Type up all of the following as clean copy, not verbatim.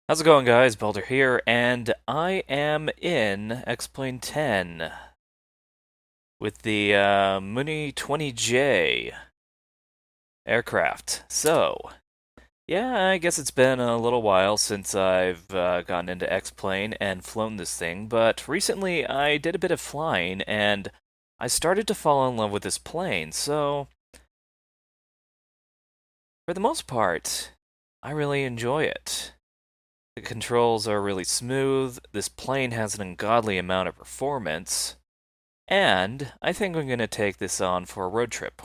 How's it going, guys? Boulder here, and I am in X-Plane 10 with the Muni 20J aircraft. So, yeah, I guess it's been a little while since I've gotten into X-Plane and flown this thing, but recently I did a bit of flying, and I started to fall in love with this plane, so for the most part, I really enjoy it. The controls are really smooth, this plane has an ungodly amount of performance, and I think I'm going to take this on for a road trip.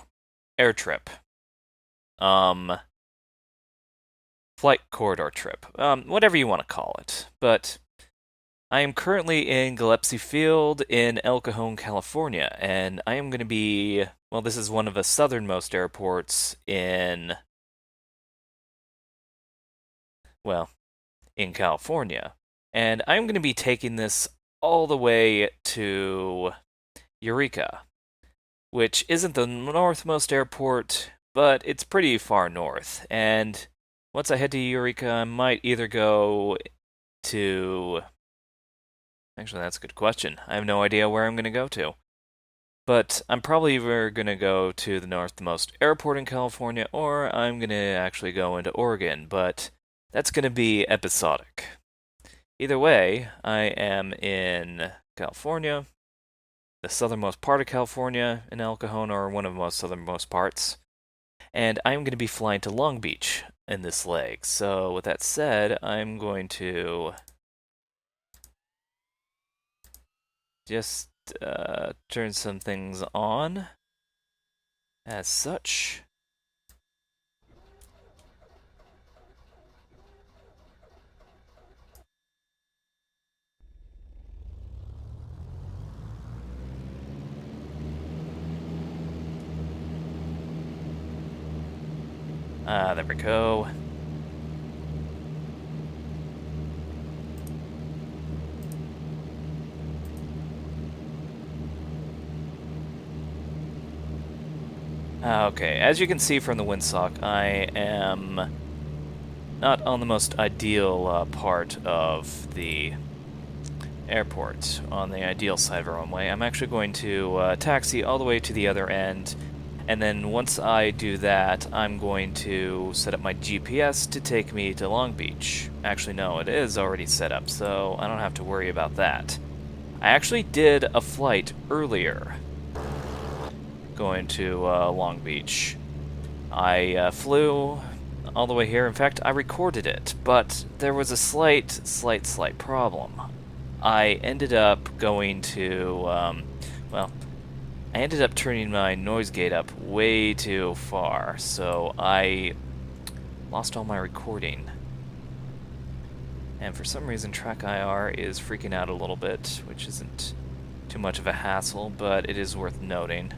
Air trip. Um, Flight corridor trip. Whatever you want to call it. But I am currently in Gillespie Field in El Cajon, California, and I am going to be, well, this is one of the southernmost airports well, in California. And I'm going to be taking this all the way to Eureka, which isn't the northmost airport, but it's pretty far north. And once I head to Eureka, I might either go to. Actually, that's a good question. I have no idea where I'm going to go to. But I'm probably either going to go to the northmost airport in California, or I'm going to actually go into Oregon, but that's going to be episodic. Either way, I am in California, the southernmost part of California in El Cajon, or one of the most southernmost parts. And I'm going to be flying to Long Beach in this leg. So with that said, I'm going to just turn some things on as such. There we go. Okay, as you can see from the windsock, I am not on the most ideal part of the airport, on the ideal side of our runway. I'm actually going to taxi all the way to the other end, and then once I do that, I'm going to set up my GPS to take me to Long Beach. Actually, no, it is already set up, so I don't have to worry about that. I actually did a flight earlier going to Long Beach. I flew all the way here. In fact, I recorded it, but there was a slight problem. I ended up going to, well, I ended up turning my noise gate up way too far, so I lost all my recording. And for some reason, Track IR is freaking out a little bit, which isn't too much of a hassle, but it is worth noting.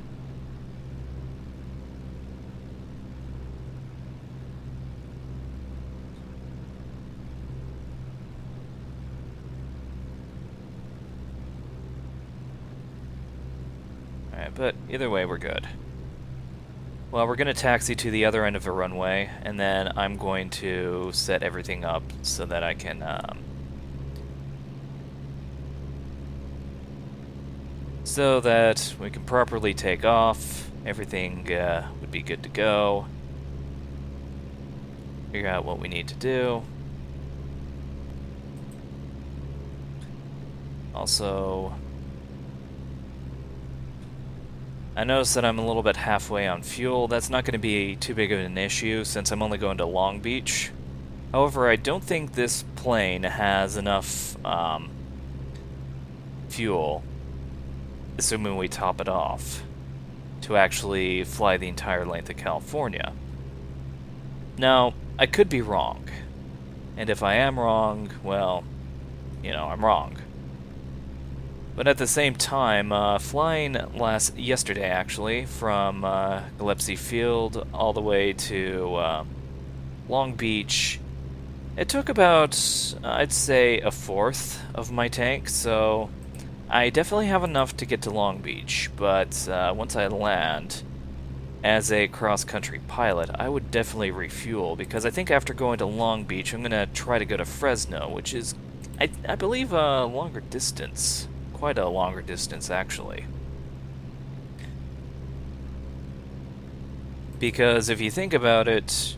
Alright, but either way, we're good. Well, we're going to taxi to the other end of the runway, and then I'm going to set everything up so that I can, so that we can properly take off. Everything would be good to go. Figure out what we need to do. Also, I noticed that I'm a little bit halfway on fuel. That's not going to be too big of an issue since I'm only going to Long Beach. However, I don't think this plane has enough fuel, assuming we top it off, to actually fly the entire length of California. Now, I could be wrong. And if I am wrong, well, I'm wrong. But at the same time, flying yesterday actually from Gillespie Field all the way to Long Beach, it took about, I'd say, a fourth of my tank, so I definitely have enough to get to Long Beach, but once I land, as a cross-country pilot, I would definitely refuel, because I think after going to Long Beach, I'm going to try to go to Fresno, which is, I believe, a longer distance. Quite a longer distance, actually. Because if you think about it,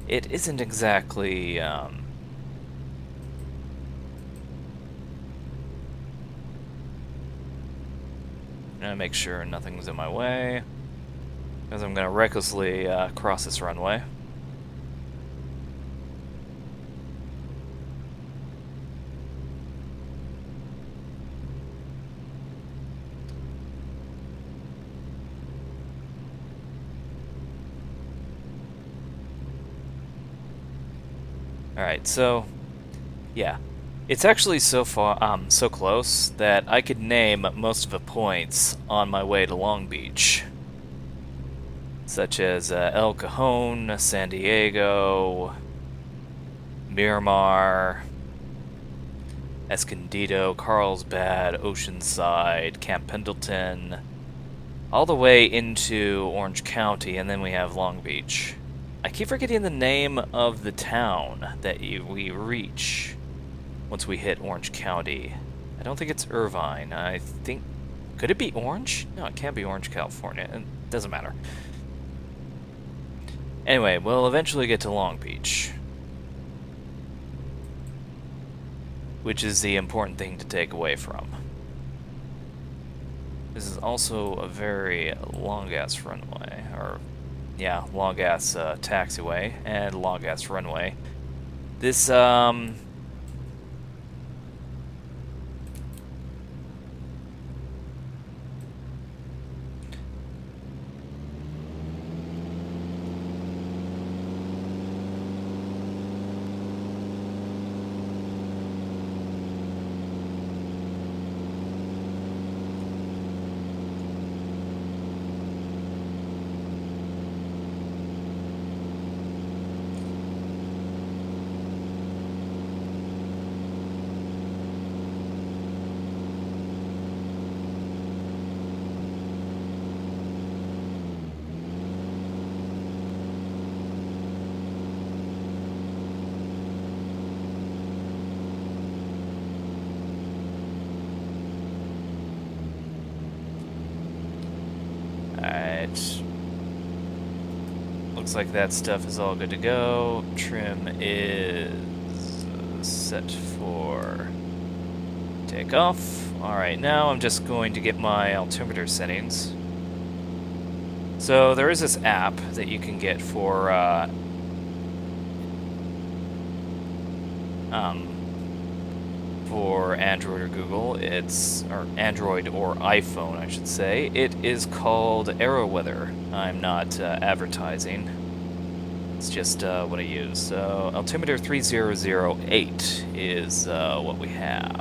it isn't exactly, gonna make sure nothing's in my way, because I'm gonna recklessly cross this runway. Alright, so, yeah. It's actually so close that I could name most of the points on my way to Long Beach. Such as El Cajon, San Diego, Miramar, Escondido, Carlsbad, Oceanside, Camp Pendleton, all the way into Orange County, and then we have Long Beach. I keep forgetting the name of the town that we reach once we hit Orange County. I don't think it's Irvine. I think... Could it be Orange? No, it can't be Orange, California. It doesn't matter. Anyway, we'll eventually get to Long Beach, which is the important thing to take away from. This is also a very long-ass runway, or... yeah, long-ass taxiway and long-ass runway. This, alright. Looks like that stuff is all good to go. Trim is set for takeoff. Alright, now I'm just going to get my altimeter settings. So there is this app that you can get for Android or Google. Or Android or iPhone, I should say. It is called AeroWeather. I'm not advertising. It's just what I use. So altimeter 3008 is what we have.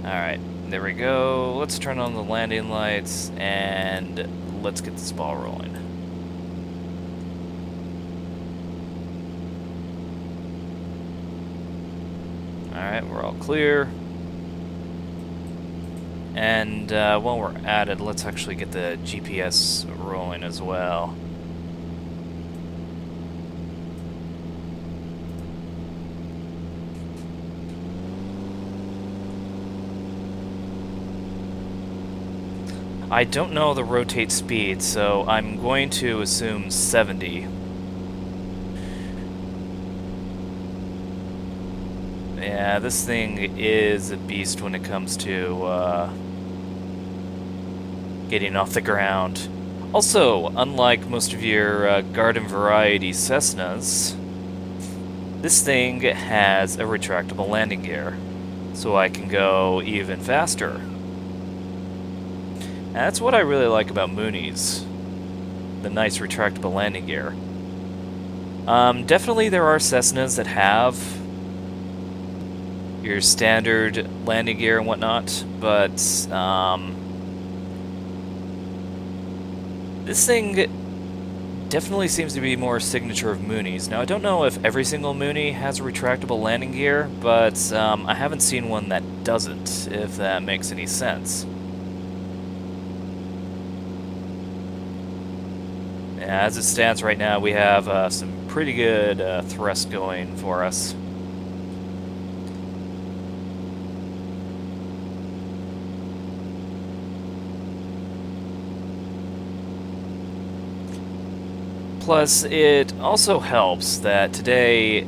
Alright, there we go. Let's turn on the landing lights and let's get this ball rolling. Alright, we're all clear. And while we're at it, let's actually get the GPS rolling as well. I don't know the rotate speed, so I'm going to assume 70. Yeah, this thing is a beast when it comes to getting off the ground. Also, unlike most of your garden variety Cessnas, this thing has a retractable landing gear, so I can go even faster. And that's what I really like about Moonies, the nice retractable landing gear. Definitely there are Cessnas that have your standard landing gear and whatnot, but this thing definitely seems to be more signature of Moonies. Now, I don't know if every single Moonie has a retractable landing gear, but I haven't seen one that doesn't, if that makes any sense. Yeah, as it stands right now, we have some pretty good thrust going for us. Plus, it also helps that today,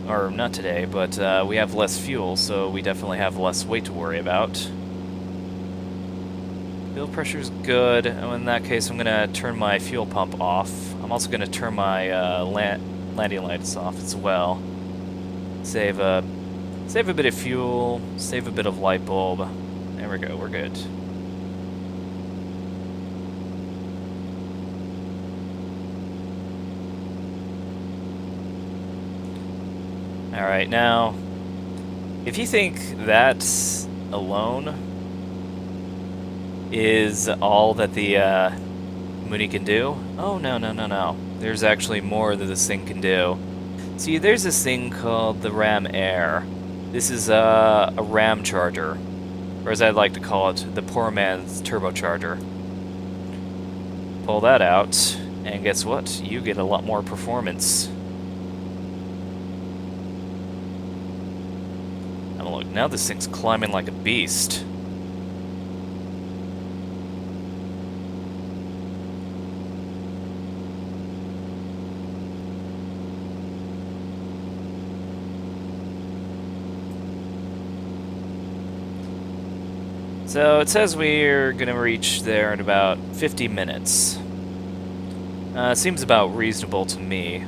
or not today, but we have less fuel, so we definitely have less weight to worry about. Fuel pressure's good. In that case, I'm going to turn my fuel pump off. I'm also going to turn my landing lights off as well. Save a bit of fuel, save a bit of light bulb. There we go, we're good. Alright, now, if you think that alone is all that the Mooney can do, oh no. There's actually more that this thing can do. See, there's this thing called the Ram Air. This is a Ram charger, or as I'd like to call it, the poor man's turbocharger. Pull that out, and guess what? You get a lot more performance. Look, now this thing's climbing like a beast. So it says we're gonna reach there in about 50 minutes. Seems about reasonable to me.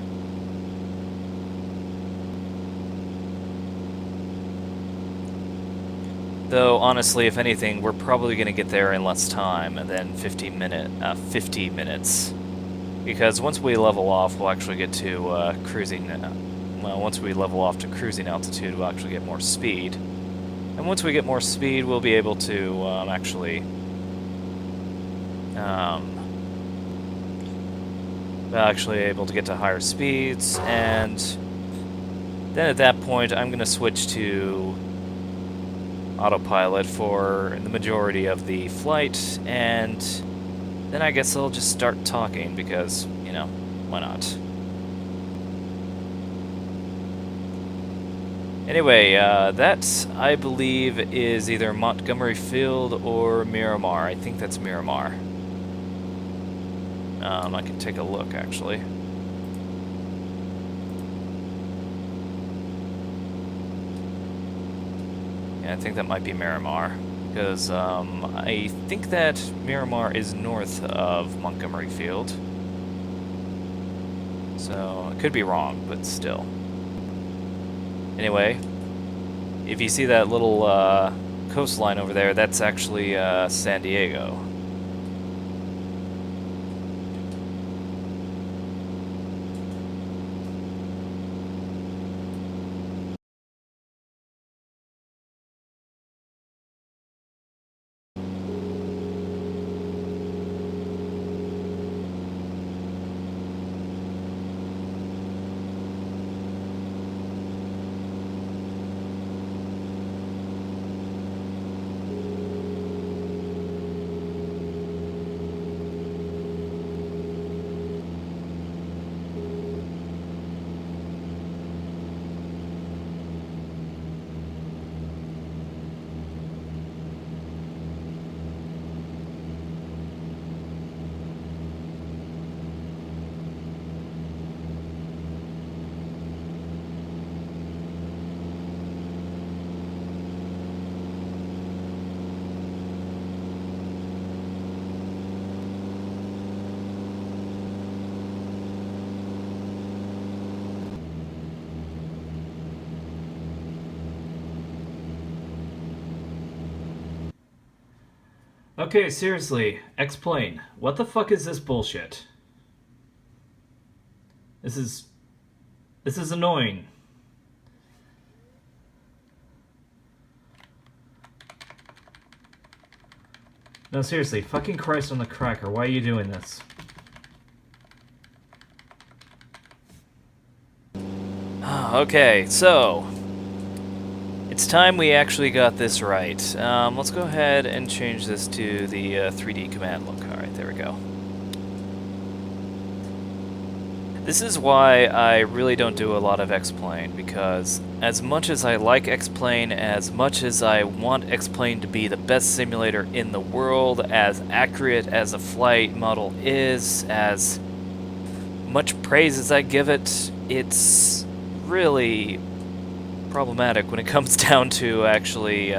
Though, honestly, if anything, we're probably going to get there in less time than 50 minutes. Because once we level off, we'll actually get to cruising. Well, once we level off to cruising altitude, we'll actually get more speed. And once we get more speed, we'll be able to actually able to get to higher speeds. And then at that point, I'm going to switch to autopilot for the majority of the flight, and then I guess I'll just start talking because, you know, why not? Anyway, that, I believe, is either Montgomery Field or Miramar. I think that's Miramar. I can take a look, actually. I think that might be Miramar, because I think that Miramar is north of Montgomery Field. So, I could be wrong, but still. Anyway, if you see that little coastline over there, that's actually San Diego. Okay, seriously, explain. What the fuck is this bullshit? This is annoying. No, seriously, fucking Christ on the cracker, why are you doing this? Okay, so it's time we actually got this right. Let's go ahead and change this to the 3D command look. Alright, there we go. This is why I really don't do a lot of X-Plane, because as much as I like X-Plane, as much as I want X-Plane to be the best simulator in the world, as accurate as a flight model is, as much praise as I give it, it's really problematic when it comes down to actually,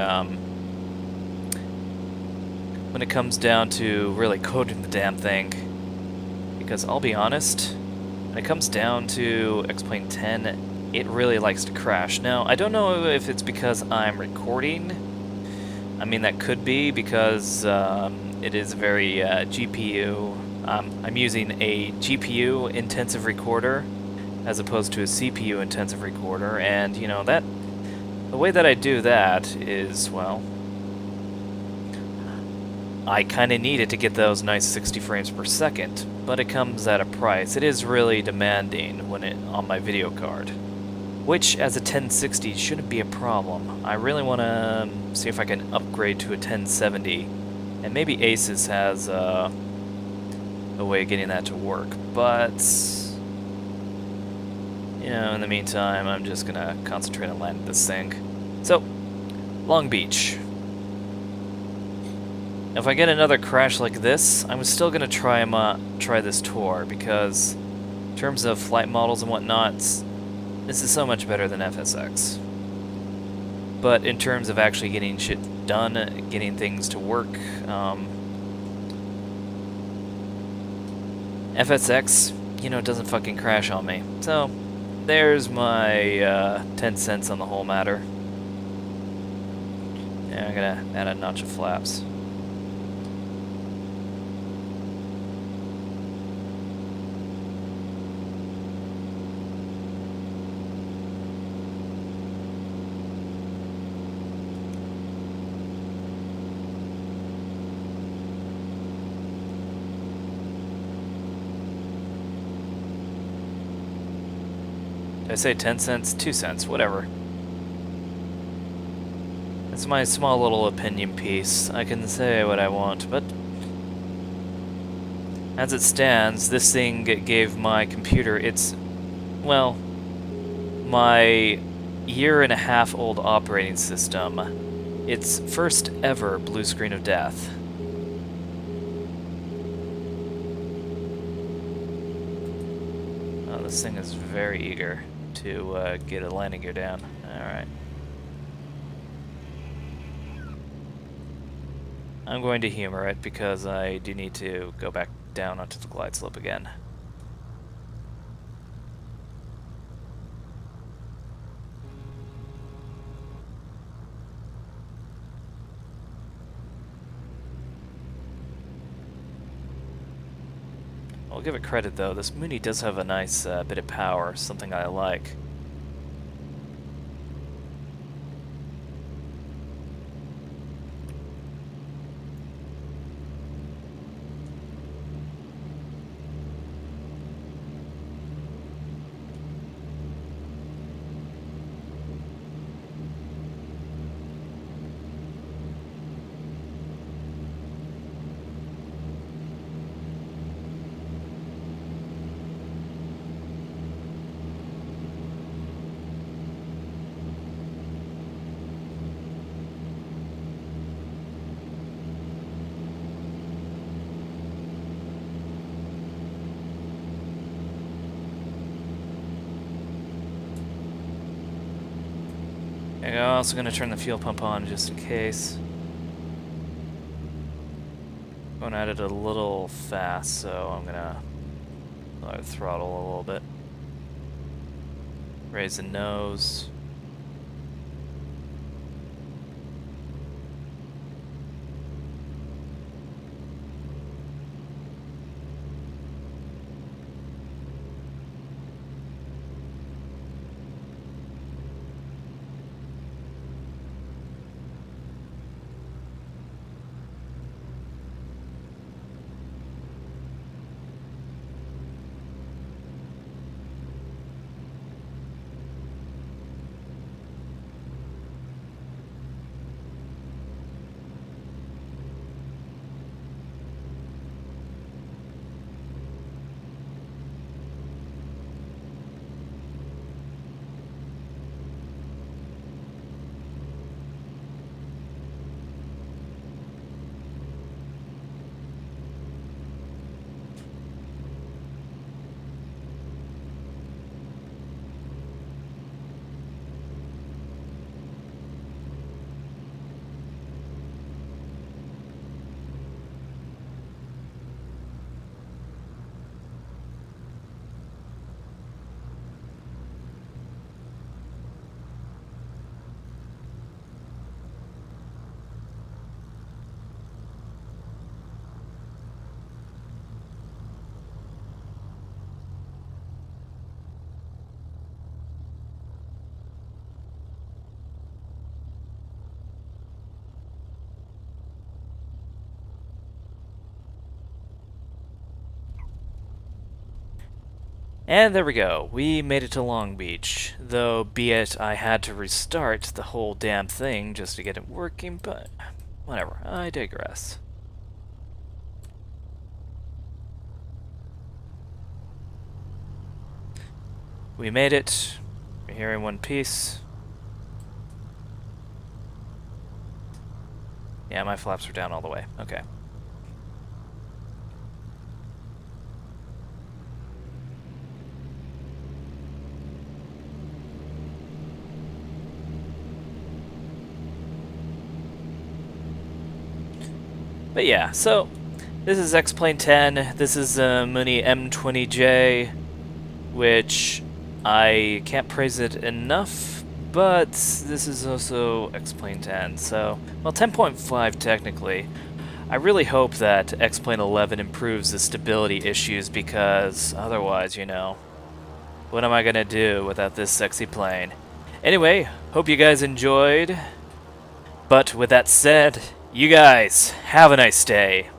when it comes down to really coding the damn thing. Because I'll be honest, when it comes down to X-Plane 10, it really likes to crash. Now, I don't know if it's because I'm recording. I mean, that could be because it is very GPU. I'm using a GPU intensive recorder as opposed to a CPU intensive recorder, and you know, that the way that I do that is, well, I kind of need it to get those nice 60 frames per second, but it comes at a price. It is really demanding when on my video card, which as a 1060 shouldn't be a problem. I really want to see if I can upgrade to a 1070, and maybe Asus has a way of getting that to work, but you know, in the meantime, I'm just gonna concentrate on landing this thing. So, Long Beach. If I get another crash like this, I'm still gonna try this tour, because in terms of flight models and whatnot, this is so much better than FSX. But in terms of actually getting shit done, getting things to work, FSX, you know, doesn't fucking crash on me. So, there's my 10 cents on the whole matter. Yeah, I'm gonna add a notch of flaps. I say 10 cents, 2 cents, whatever. It's my small little opinion piece. I can say what I want, but as it stands, this thing gave my computer its, well, my year-and-a-half-old operating system its first ever blue screen of death. Oh, this thing is very eager to get a landing gear down. Alright. I'm going to humor it because I do need to go back down onto the glide slope again. I'll give it credit though, this Mooney does have a nice bit of power, something I like. I'm also going to turn the fuel pump on just in case. Going at it a little fast, so I'm going to lower the throttle a little bit. Raise the nose. And there we go. We made it to Long Beach. Though, be it I had to restart the whole damn thing just to get it working, but whatever. I digress. We made it. We're here in one piece. Yeah, my flaps are down all the way. Okay. But yeah, so this is X-Plane 10. This is a Muni M20J, which I can't praise it enough, but this is also X-Plane 10, so, well, 10.5 technically. I really hope that X-Plane 11 improves the stability issues, because otherwise, you know, what am I gonna do without this sexy plane? Anyway, hope you guys enjoyed, but with that said, you guys have a nice day.